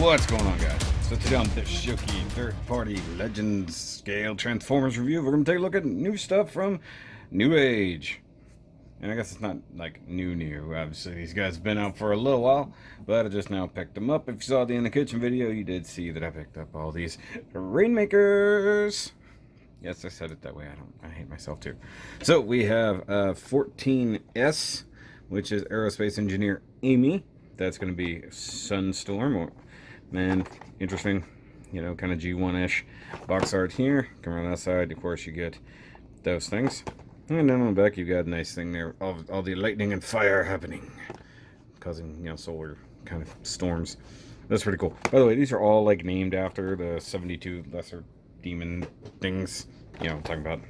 What's going on, guys? So today on this SHOKY third-party Legends Scale Transformers review, we're going to take a look at new stuff from NewAge. And I guess it's not like new. Obviously, these guys have been out for a little while, but I just now picked them up. If you saw the In the Kitchen video, you did see that I picked up all these Rainmakers. Yes, I said it that way. I hate myself too. So we have 14S, which is Aerospace Engineer Amy. That's going to be Sunstorm. Man, interesting, you know, kind of G1-ish box art here. Come around that side, of course, you get those things. And then on the back, you got a nice thing there, all the lightning and fire happening, causing, you know, solar kind of storms. That's pretty cool. By the way, these are all, like, named after the 72 lesser demon things, you know, I'm talking about.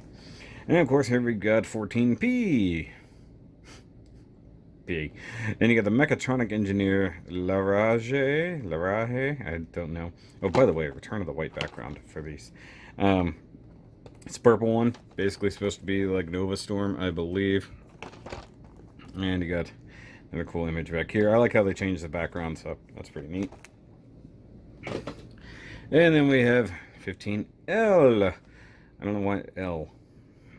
And, of course, here we got 14P. Then you got the Mechatronic Engineer LERAJE, I don't know. Oh, by the way, return of the white background for these. It's a purple one, basically supposed to be like Nova Storm, I believe. And you got another cool image back here. I like how they changed the background, so that's pretty neat. And then we have 15L. I don't know why L.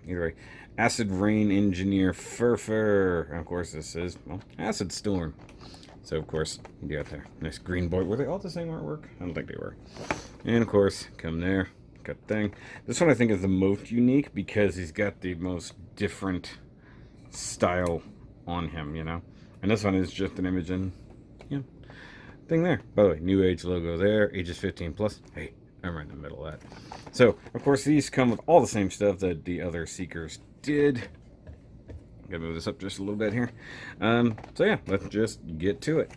Either way. Acid Rain Engineer FURFUR. And of course, this is, well, Acid Storm. So, of course, you got there. Nice green boy. Were they all the same artwork? I don't think they were. And, of course, come there. Got thing. This one I think is the most unique because he's got the most different style on him, you know? And this one is just an image and, you know, thing there. By the way, NewAge logo there. Ages 15 plus. Hey, I'm right in the middle of that. So, of course, these come with all the same stuff that the other Seekers did. Gotta move this up just a little bit here. So yeah, let's just get to it.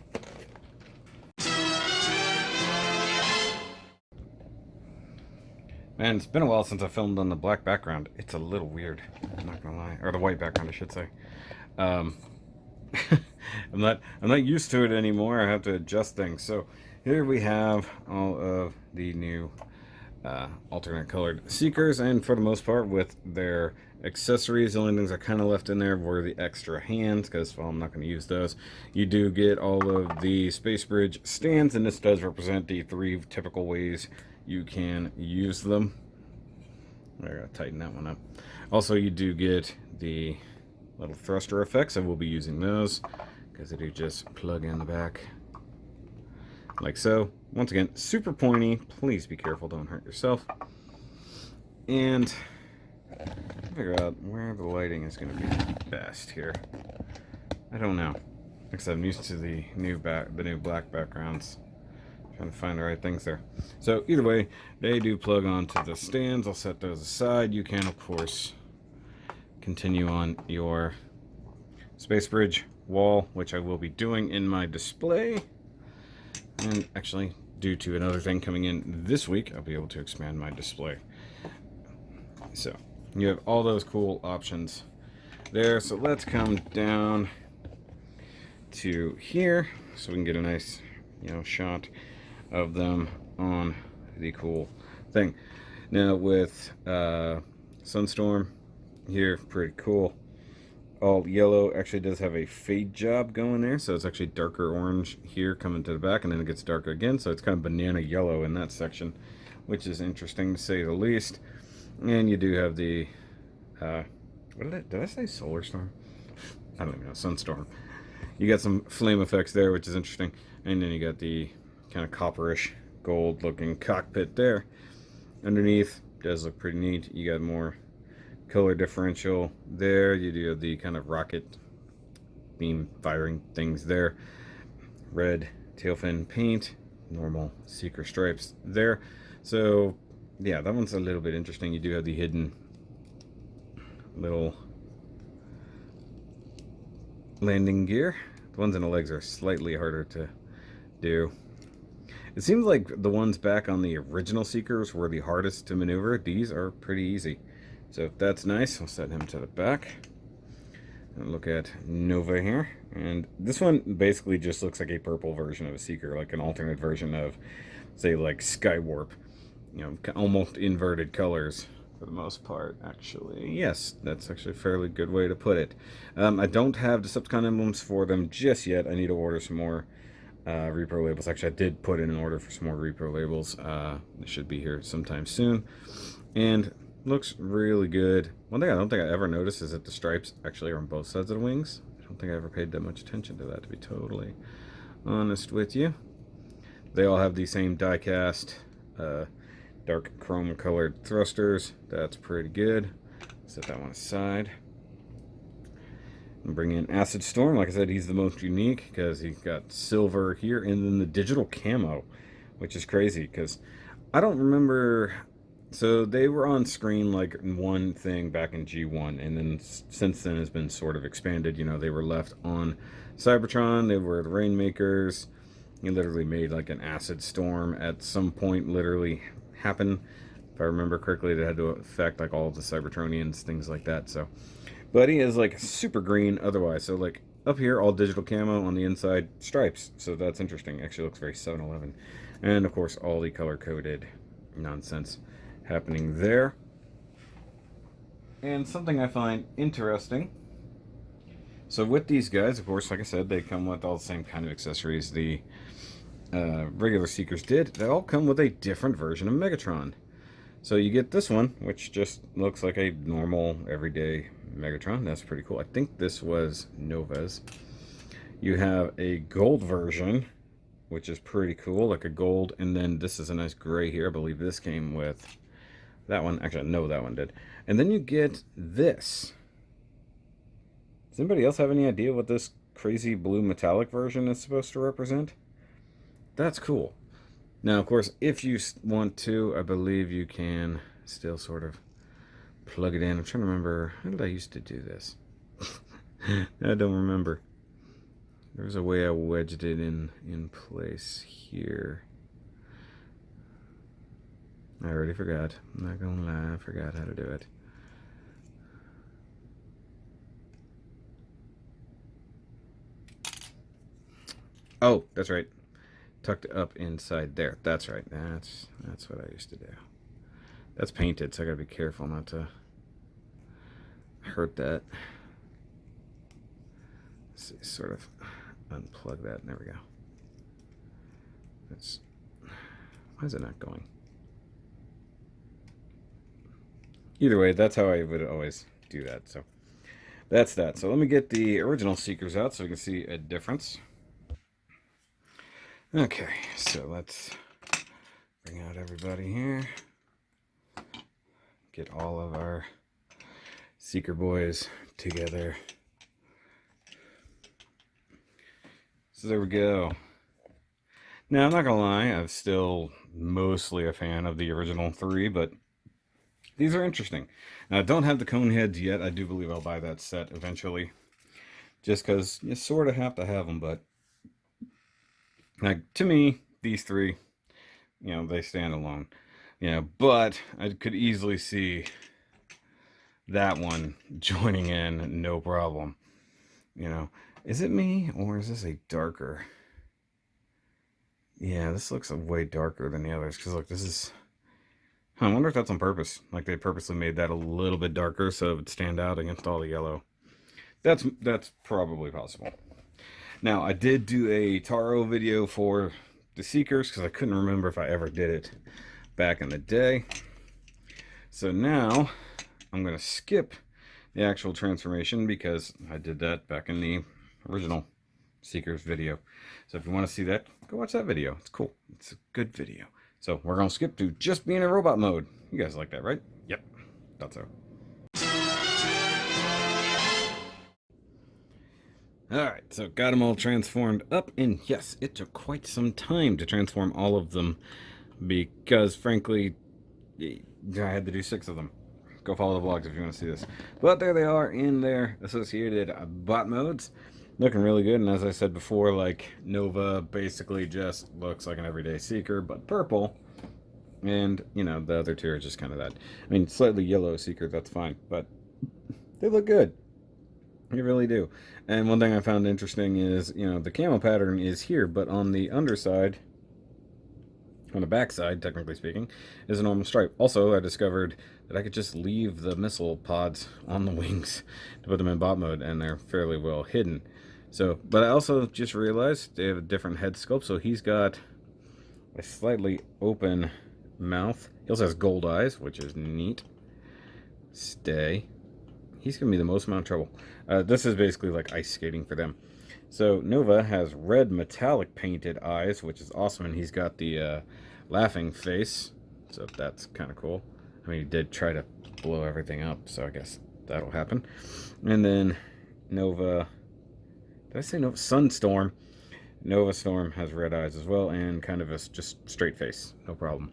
Man, it's been a while since I filmed on the black background. It's a little weird, I'm not gonna lie. Or the white background, I should say. I'm not used to it anymore. I have to adjust things. So here we have all of the new alternate colored Seekers, and for the most part with their accessories. The only things I kind of left in there were the extra hands, because, well, I'm not going to use those. You do get all of the Space Bridge stands, and this does represent the 3 typical ways you can use them. I gotta tighten that one up. Also, you do get the little thruster effects. I will be using those because they do just plug in the back like so. Once again, super pointy. Please be careful, don't hurt yourself. And figure out where the lighting is going to be best here. I don't know, because I'm used to the new black backgrounds. Trying to find the right things there. So either way, they do plug onto the stands. I'll set those aside. You can, of course, continue on your Space Bridge wall, which I will be doing in my display. And actually, due to another thing coming in this week, I'll be able to expand my display. So you have all those cool options there. So let's come down to here so we can get a nice, you know, shot of them on the cool thing. Now with Sunstorm here, pretty cool. All yellow. Actually does have a fade job going there, so it's actually darker orange here coming to the back, and then it gets darker again, so it's kind of banana yellow in that section, which is interesting to say the least. And you do have the did I say Solar Storm? I don't even know. Sunstorm. You got some flame effects there, which is interesting, and then you got the kind of copperish gold looking cockpit there. Underneath does look pretty neat. You got more color differential there. You do have the kind of rocket beam firing things there. Red tail fin paint, normal Seeker stripes there. So yeah, that one's a little bit interesting. You do have the hidden little landing gear. The ones in the legs are slightly harder to do. It seems like the ones back on the original Seekers were the hardest to maneuver. These are pretty easy. So that's nice. I'll set him to the back. And look at Nova here. And this one basically just looks like a purple version of a Seeker, like an alternate version of, say, like Skywarp. You know, almost inverted colors for the most part, actually. Yes, that's actually a fairly good way to put it. I don't have Decepticon emblems for them just yet. I need to order some more repro labels. Actually, I did put in an order for some more repro labels. They should be here sometime soon. And looks really good. One thing I don't think I ever noticed is that the stripes actually are on both sides of the wings. I don't think I ever paid that much attention to that, to be totally honest with you. They all have the same die-cast dark chrome colored thrusters. That's pretty good. Set that one aside. And bring in Acid Storm. Like I said, he's the most unique because he's got silver here and then the digital camo, which is crazy because I don't remember. So they were on screen like one thing back in G1, and then since then has been sort of expanded. You know, they were left on Cybertron. They were the Rainmakers. He literally made like an Acid Storm at some point, literally happen. If I remember correctly, it had to affect like all of the Cybertronians, things like that. So, but he is like super green otherwise. So like up here, all digital camo, on the inside, stripes. So that's interesting. Actually looks very 7-Eleven. And of course, all the color-coded nonsense happening there. And something I find interesting. So with these guys, of course, like I said, they come with all the same kind of accessories the regular Seekers did. They all come with a different version of Megatron. So you get this one, which just looks like a normal, everyday Megatron. That's pretty cool. I think this was Nova's. You have a gold version, which is pretty cool, like a gold. And then this is a nice gray here. I believe this came with that one. Actually, no, that one did. And then you get this. Does anybody else have any idea what this crazy blue metallic version is supposed to represent? That's cool. Now, of course, if you want to, I believe you can still sort of plug it in. I'm trying to remember, how did I used to do this? I don't remember. There's a way I wedged it in place here. I already forgot. I'm not gonna lie, I forgot how to do it. Oh, that's right. Tucked up inside there. That's right. That's what I used to do. That's painted, so I gotta be careful not to hurt that. Let's see, sort of unplug that. There we go. That's, why is it not going? Either way, that's how I would always do that. So that's that. So let me get the original Seekers out so we can see a difference. Okay, so let's bring out everybody here. Get all of our Seeker boys together. So there we go. Now, I'm not gonna lie, I'm still mostly a fan of the original 3, but these are interesting. Now, I don't have the cone heads yet. I do believe I'll buy that set eventually. Just because you sort of have to have them, but like, to me, these 3, you know, they stand alone. You know, but I could easily see that one joining in, no problem. You know, is it me or is this a darker? Yeah, this looks way darker than the others. Because look, this is... I wonder if that's on purpose. Like they purposely made that a little bit darker so it would stand out against all the yellow. That's probably possible. Now, I did do a Taro video for the Seekers because I couldn't remember if I ever did it back in the day. So now I'm going to skip the actual transformation because I did that back in the original Seekers video. So if you want to see that, go watch that video. It's cool. It's a good video. So we're going to skip to just being in robot mode. You guys like that, right? Yep. Thought so. Alright, so got them all transformed up, and yes, it took quite some time to transform all of them, because frankly, I had to do 6 of them. Go follow the vlogs if you want to see this. But there they are in their associated bot modes. Looking really good, and as I said before, like, Nova basically just looks like an everyday Seeker, but purple. And, you know, the other 2 are just kind of that. I mean, slightly yellow Seeker, that's fine, but they look good. You really do. And one thing I found interesting is, you know, the camo pattern is here, but on the underside, on the back side, technically speaking, is a normal stripe. Also, I discovered that I could just leave the missile pods on the wings to put them in bot mode, and they're fairly well hidden. So, but I also just realized they have a different head sculpt. So he's got a slightly open mouth. He also has gold eyes, which is neat. Stay. He's gonna be the most amount of trouble. This is basically like ice skating for them. So Nova has red metallic painted eyes, which is awesome, and he's got the laughing face, so that's kind of cool. I mean, he did try to blow everything up, so I guess that'll happen. And then Nova, did I say Nova? Sunstorm. Nova Storm has red eyes as well, and kind of a just straight face, no problem.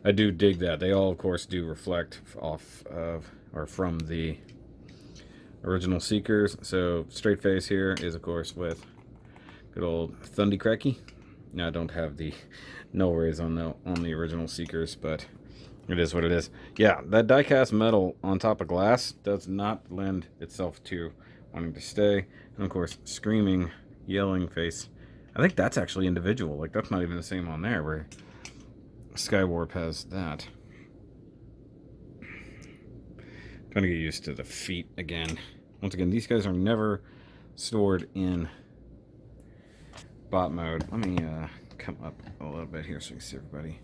I do dig that. They all, of course, do reflect off of or from the original Seekers. So straight face here is, of course, with good old Thundercracky. Now I don't have the null rays on the original Seekers, but it is what it is. Yeah, that die-cast metal on top of glass does not lend itself to wanting to stay. And of course, screaming, yelling face. I think that's actually individual. Like, that's not even the same on there, where Skywarp has that. Trying to get used to the feet again. Once again, these guys are never stored in bot mode. Let me come up a little bit here so you can see everybody.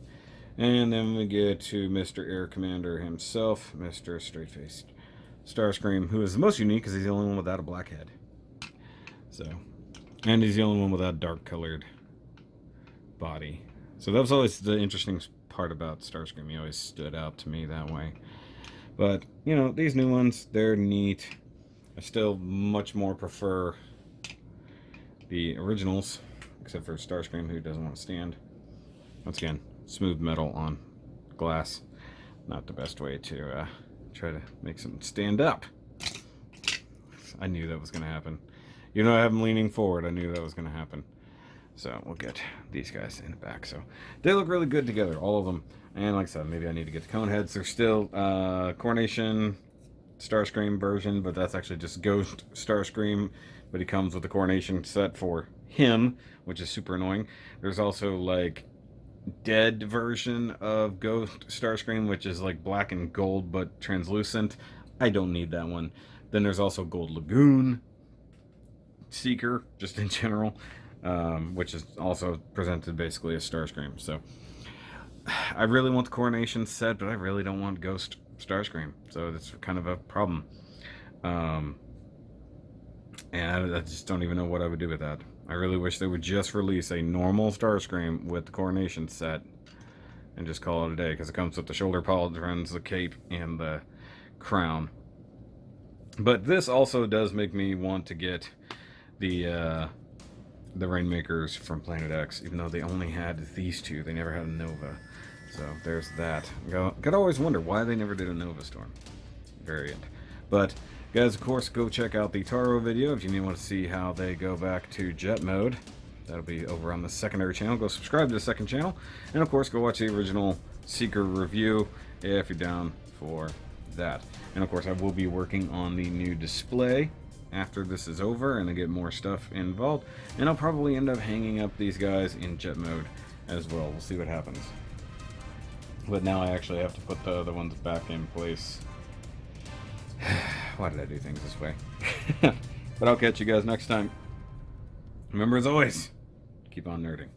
And then we get to Mr. Air Commander himself, Mr. Straight-Faced Starscream, who is the most unique because he's the only one without a black head. So, and he's the only one without dark-colored body. So that was always the interesting part about Starscream. He always stood out to me that way. But, you know, these new ones, they're neat. I still much more prefer the originals, except for Starscream, who doesn't want to stand. Once again, smooth metal on glass. Not the best way to try to make something stand up. I knew that was going to happen. You know, I have them leaning forward. I knew that was going to happen. So we'll get these guys in the back. So they look really good together, all of them. And like I said, maybe I need to get the cone heads. They're still Coronation Starscream version, but that's actually just Ghost Starscream. But he comes with the Coronation set for him, which is super annoying. There's also like dead version of Ghost Starscream, which is like black and gold but translucent. I don't need that one. Then there's also Gold Lagoon Seeker, just in general, which is also presented basically as Starscream. So I really want the Coronation set, but I really don't want Ghost Starscream. So that's kind of a problem. And I just don't even know what I would do with that. I really wish they would just release a normal Starscream with the Coronation set and just call it a day, because it comes with the shoulder pauldrons, the cape, and the crown. But this also does make me want to get the Rainmakers from Planet X, even though they only had these two. They never had a Nova. So there's that. Gotta always wonder why they never did a Nova Storm variant. But guys, of course, go check out the Taro video if you want to see how they go back to jet mode. That'll be over on the secondary channel. Go subscribe to the second channel. And of course, go watch the original Seeker review if you're down for that. And of course, I will be working on the new display after this is over, and I get more stuff involved. And I'll probably end up hanging up these guys in jet mode as well. We'll see what happens. But now I actually have to put the other ones back in place. Why did I do things this way? But I'll catch you guys next time. Remember, as always, keep on nerding.